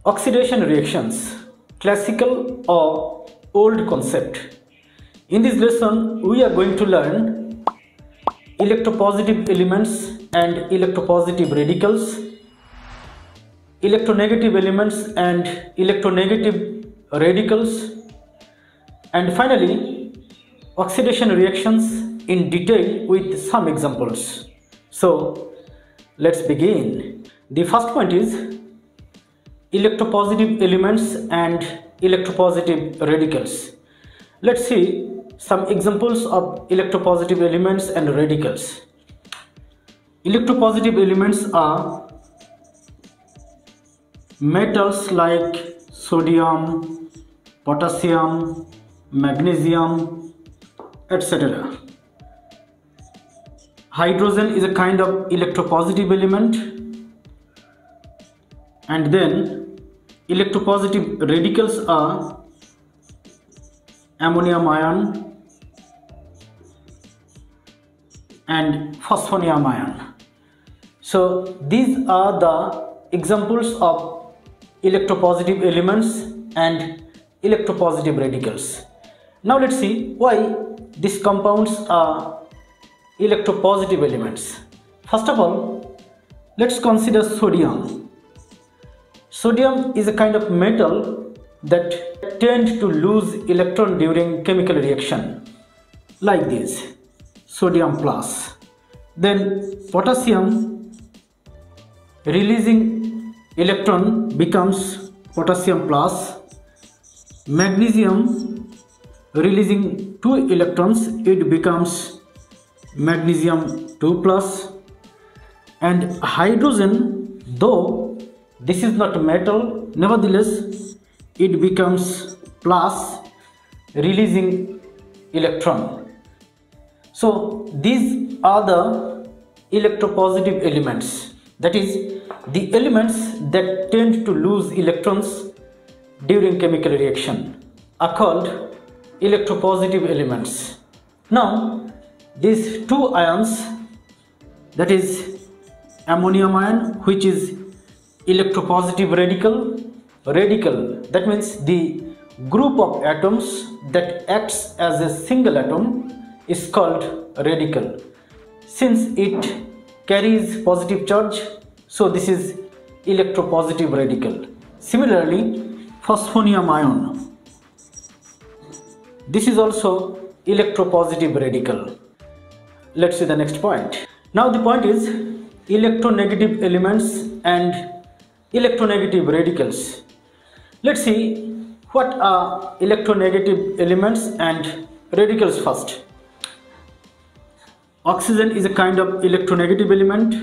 Oxidation reactions, classical or old concept. In this lesson, we are going to learn electropositive elements and electropositive radicals, electronegative elements and electronegative radicals, and finally oxidation reactions in detail with some examples. So let's begin. The first point is electropositive elements and electropositive radicals. Let's see some examples of electropositive elements and radicals. Electropositive elements are metals like sodium, potassium, magnesium, etc. Hydrogen is a kind of electropositive element, and then electropositive radicals are ammonium ion and phosphonium ion. So these are the examples of electropositive elements and electropositive radicals. Now let's see why these compounds are electropositive elements. First of all, let's consider sodium. Sodium is a kind of metal that tends to lose electron during chemical reaction, like this, sodium plus. Then potassium releasing electron becomes potassium plus. Magnesium releasing 2 electrons, it becomes magnesium 2 plus. And hydrogen, though this is not metal, nevertheless it becomes plus, releasing electron. So these are the electropositive elements, that is the elements that tend to lose electrons during chemical reaction are called electropositive elements. Now these two ions, that is ammonium ion, which is electropositive radical, that means the group of atoms that acts as a single atom is called radical. Since it carries positive charge, so this is electropositive radical. Similarly, phosphonium ion, this is also electropositive radical. Let's see the next point. Now the point is electronegative elements and electronegative radicals. Let's see what are electronegative elements and radicals first. Oxygen is a kind of electronegative element,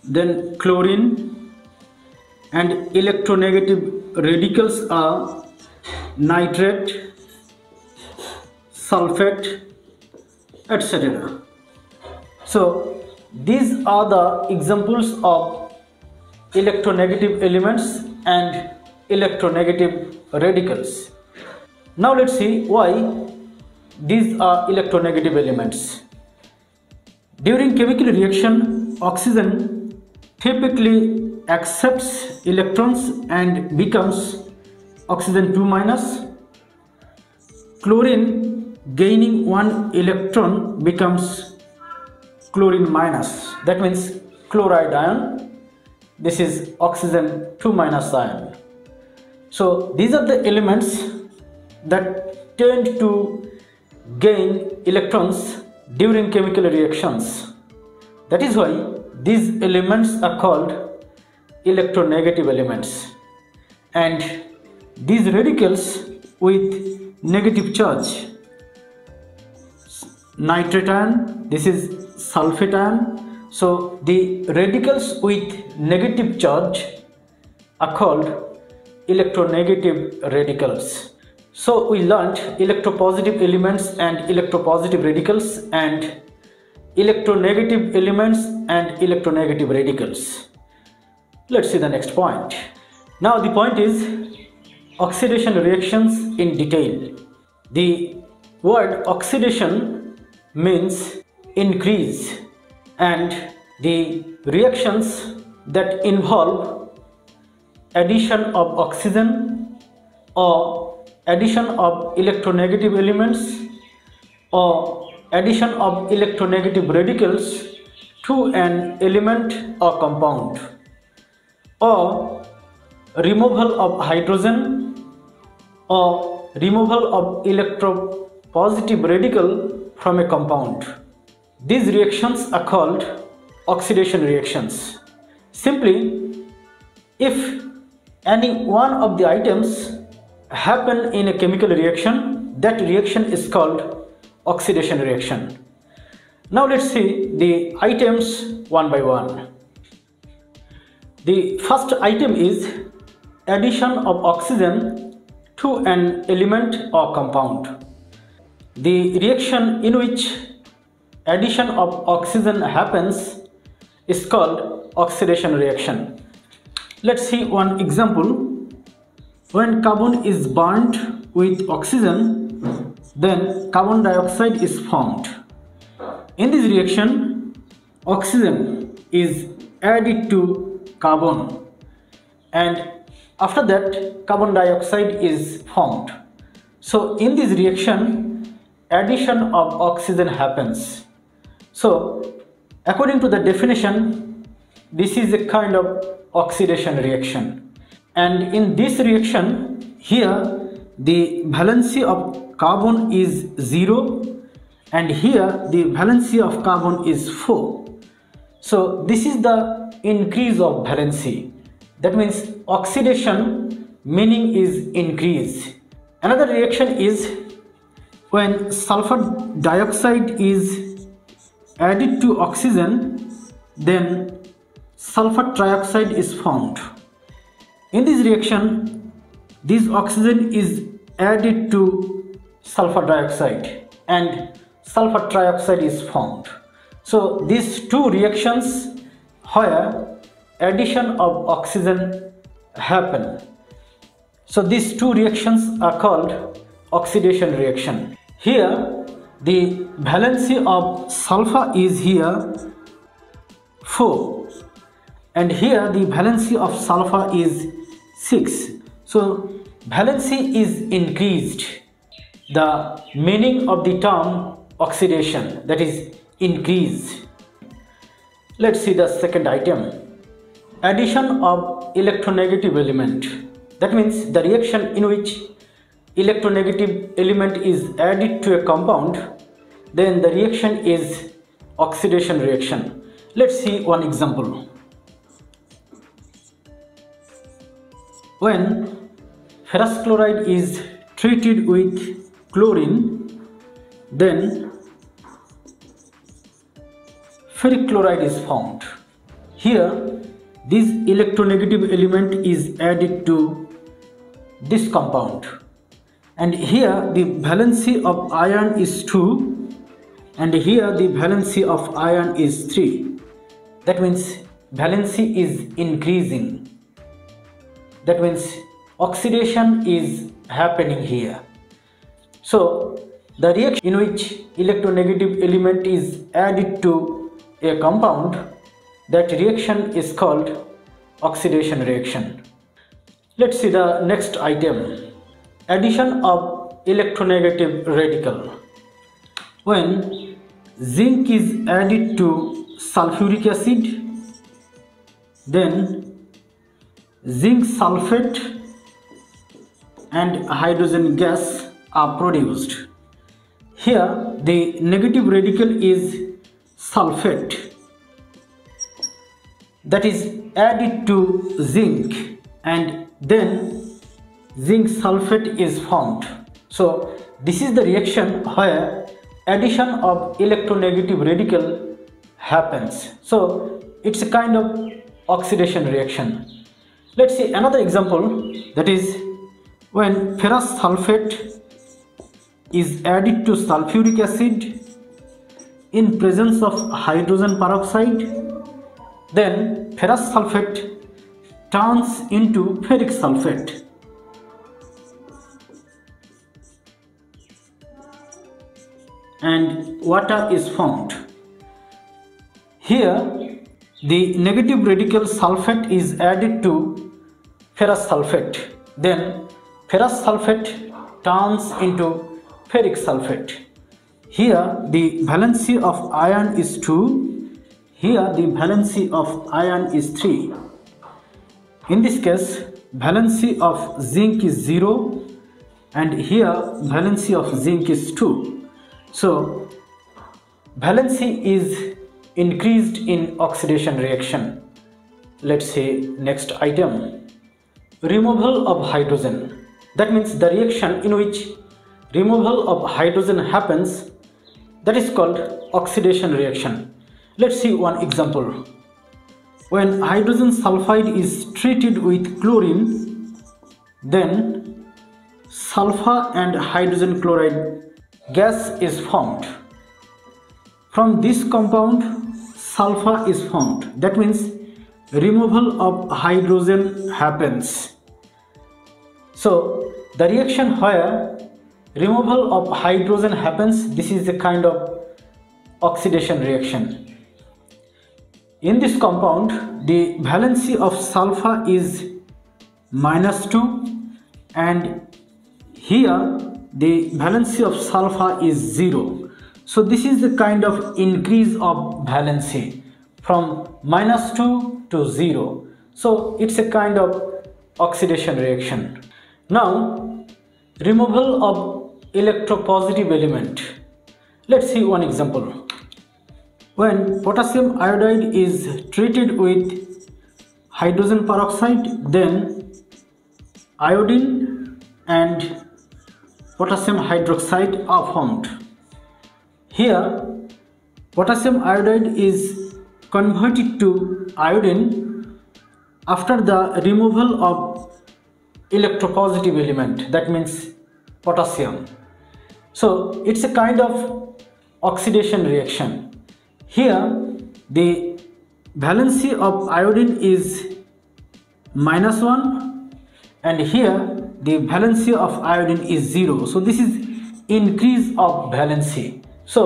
then chlorine, and electronegative radicals are nitrate, sulfate, etc. So these are the examples of electronegative elements and electronegative radicals. Now let's see why these are electronegative elements. During chemical reaction, oxygen typically accepts electrons and becomes oxygen 2 minus. Chlorine gaining 1 electron becomes chlorine minus, that means chloride ion. This is oxygen 2 minus ion. So these are the elements that tend to gain electrons during chemical reactions. That is why these elements are called electronegative elements. And these radicals with negative charge, nitrate ion, this is sulfate ion. So the radicals with negative charge are called electronegative radicals. So we learned electropositive elements and electropositive radicals and electronegative elements and electronegative radicals. Let's see the next point. Now the point is oxidation reactions in detail. The word oxidation means increase, and the reactions that involve addition of oxygen or addition of electronegative elements or addition of electronegative radicals to an element or compound, or removal of hydrogen or removal of electropositive radical from a compound. These reactions are called oxidation reactions. Simply, if any one of the items happen in a chemical reaction, that reaction is called oxidation reaction. Now let's see the items one by one. The first item is addition of oxygen to an element or compound. The reaction in which addition of oxygen happens is called oxidation reaction. Let's see one example. When carbon is burnt with oxygen, then carbon dioxide is formed. In this reaction, oxygen is added to carbon, and after that carbon dioxide is formed. So in this reaction, addition of oxygen happens. So according to the definition, this is a kind of oxidation reaction. And in this reaction, here the valency of carbon is 0 and here the valency of carbon is 4. So this is the increase of valency. That means oxidation meaning is increase. Another reaction is when sulfur dioxide is added to oxygen, then sulfur trioxide is formed. In this reaction, this oxygen is added to sulfur dioxide and sulfur trioxide is formed. So these two reactions where addition of oxygen happen. So these two reactions are called oxidation reaction. Here the valency of sulfur is here 4 and here the valency of sulfur is 6. So valency is increased. The meaning of the term oxidation, that is increase. Let's see the second item. Addition of electronegative element. That means the reaction in which electronegative element is added to a compound, then the reaction is oxidation reaction. Let's see one example. When ferrous chloride is treated with chlorine, then ferric chloride is formed. Here this electronegative element is added to this compound, and here the valency of iron is 2 and here the valency of iron is 3. That means valency is increasing. That means oxidation is happening here. So the reaction in which electronegative element is added to a compound, that reaction is called oxidation reaction. Let's see the next item. Addition of electronegative radical. When zinc is added to sulfuric acid, then zinc sulfate and hydrogen gas are produced. Here the negative radical is sulfate, that is added to zinc, and then zinc sulfate is formed. So this is the reaction where addition of electronegative radical happens. So it's a kind of oxidation reaction. Let's see another example, that is when ferrous sulfate is added to sulfuric acid in presence of hydrogen peroxide, then ferrous sulfate turns into ferric sulfate. And water is formed. Here the negative radical sulfate is added to ferrous sulfate. Then ferrous sulfate turns into ferric sulfate. Here the valency of iron is 2, here the valency of iron is 3. In this case, valency of zinc is 0 and here valency of zinc is 2. So valency is increased in oxidation reaction. Let's see next item. Removal of hydrogen. That means the reaction in which removal of hydrogen happens, that is called oxidation reaction. Let's see one example. When hydrogen sulfide is treated with chlorine, then sulfur and hydrogen chloride gas is formed. From this compound, sulfur is formed. That means removal of hydrogen happens. So the reaction where removal of hydrogen happens, this is a kind of oxidation reaction. In this compound, the valency of sulfur is -2 and here the valency of sulfur is 0. So this is the kind of increase of valency from -2 to 0. So it's a kind of oxidation reaction. Now removal of electropositive element. Let's see one example. When potassium iodide is treated with hydrogen peroxide, then iodine and potassium hydroxide are formed. Here potassium iodide is converted to iodine after the removal of electropositive element, that means potassium. So it's a kind of oxidation reaction. Here the valency of iodine is -1 and here the valency of iodine is 0. So this is increase of valency. So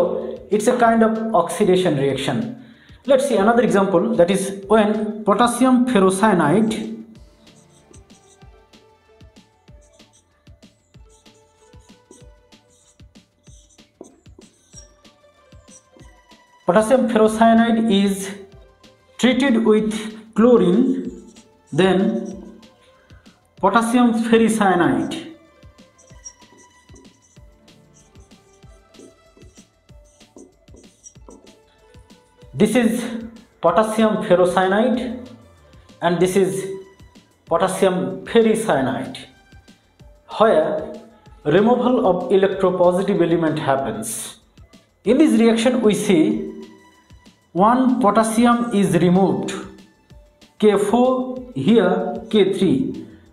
it's a kind of oxidation reaction. Let's see another example, that is when potassium ferrocyanide is treated with chlorine, then potassium ferricyanide. This is potassium ferrocyanide and this is potassium ferricyanide, where removal of electropositive element happens. In this reaction we see one potassium is removed, K4, here K3.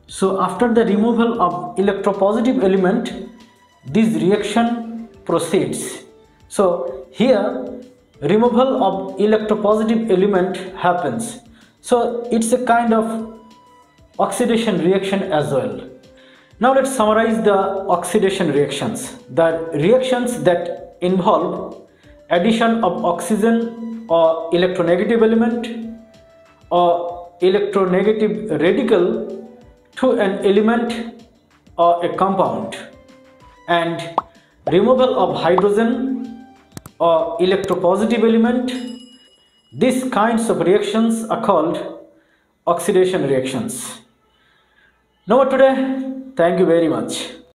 So after the removal of electropositive element, this reaction proceeds. So here removal of electropositive element happens. So it's a kind of oxidation reaction as well. Now let's summarize the oxidation reactions. The reactions that involve addition of oxygen or electronegative element or electronegative radical to an element or a compound, and removal of hydrogen or electropositive element, these kinds of reactions are called oxidation reactions. Now today, thank you very much.